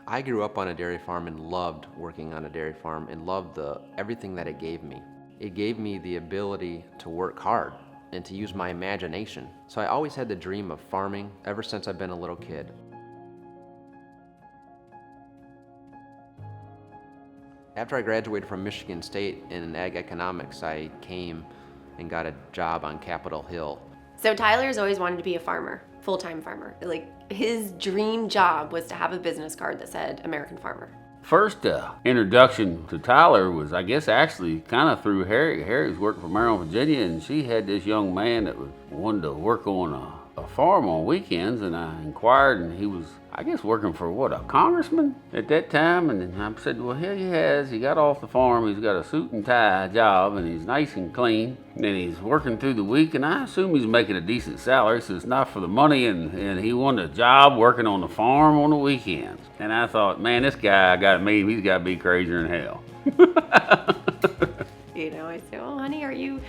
I grew up on a dairy farm and loved working on a dairy farm and loved everything that it gave me. It gave me the ability to work hard and to use my imagination. So I always had the dream of farming ever since I've been a little kid. After I graduated from Michigan State in ag economics, I came and got a job on Capitol Hill. So Tyler's always wanted to be a farmer, full-time farmer. Like, his dream job was to have a business card that said American Farmer. First introduction to Tyler was, I guess, actually kind of through Harry. Harry was working for Maryland, Virginia, and she had this young man that wanted to work on a farm on weekends, and I inquired, and he was, I guess, working for a congressman at that time. And I said, well, here he has. He got off the farm. He's got a suit and tie job, and he's nice and clean. And he's working through the week, and I assume he's making a decent salary, so it's not for the money. And he wanted a job working on the farm on the weekends. And I thought, man, this guy, I got to meet him. He's got to be crazier than hell. You know, I said, oh, honey, are you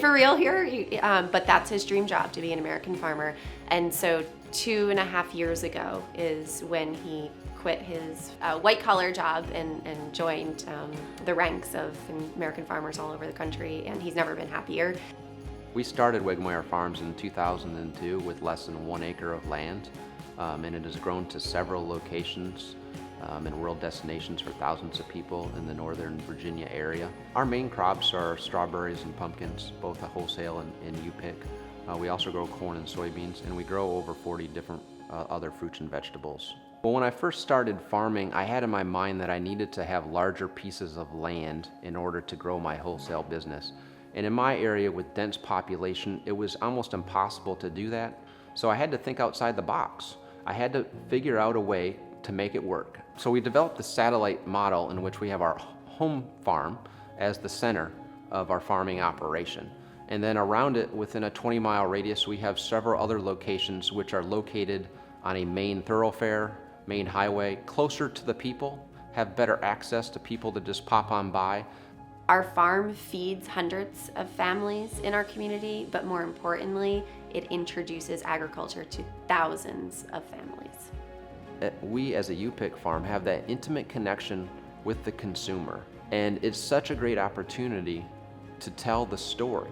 for real here? But that's his dream job, to be an American farmer. And so 2.5 years ago is when he quit his white-collar job and joined the ranks of American farmers all over the country, and he's never been happier. We started Wegmeyer Farms in 2002 with less than 1 acre of land, and it has grown to several locations and world destinations for thousands of people in the Northern Virginia area. Our main crops are strawberries and pumpkins, both a wholesale and U-pick. We also grow corn and soybeans, and we grow over 40 different other fruits and vegetables. Well, when I first started farming, I had in my mind that I needed to have larger pieces of land in order to grow my wholesale business. And in my area with dense population, it was almost impossible to do that. So I had to think outside the box. I had to figure out a way to make it work. So we developed the satellite model in which we have our home farm as the center of our farming operation. And then around it, within a 20-mile radius, we have several other locations which are located on a main thoroughfare, main highway, closer to the people, have better access to people to just pop on by. Our farm feeds hundreds of families in our community, but more importantly, it introduces agriculture to thousands of families. We as a U-pick farm have that intimate connection with the consumer, and it's such a great opportunity to tell the story.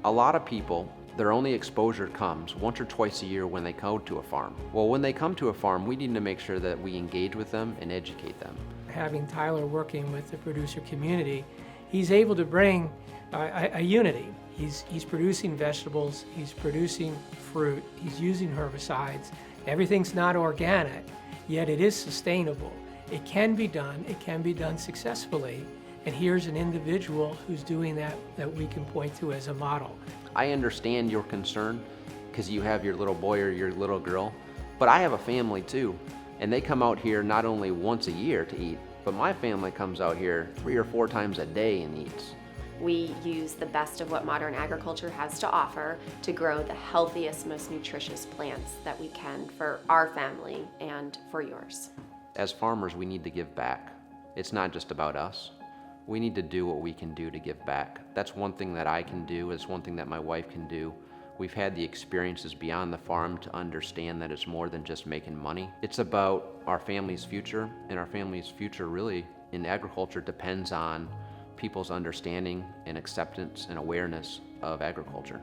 A lot of people, their only exposure comes once or twice a year when they go to a farm. Well, when they come to a farm, we need to make sure that we engage with them and educate them. Having Tyler working with the producer community, he's able to bring a unity. He's producing vegetables, he's producing fruit, he's using herbicides. Everything's not organic, yet it is sustainable. It can be done successfully. And here's an individual who's doing that we can point to as a model. I understand your concern because you have your little boy or your little girl, but I have a family too. And they come out here not only once a year to eat, but my family comes out here 3 or 4 times a day and eats. We use the best of what modern agriculture has to offer to grow the healthiest, most nutritious plants that we can for our family and for yours. As farmers, we need to give back. It's not just about us. We need to do what we can do to give back. That's one thing that I can do. It's one thing that my wife can do. We've had the experiences beyond the farm to understand that it's more than just making money. It's about our family's future, and our family's future really in agriculture depends on people's understanding and acceptance and awareness of agriculture.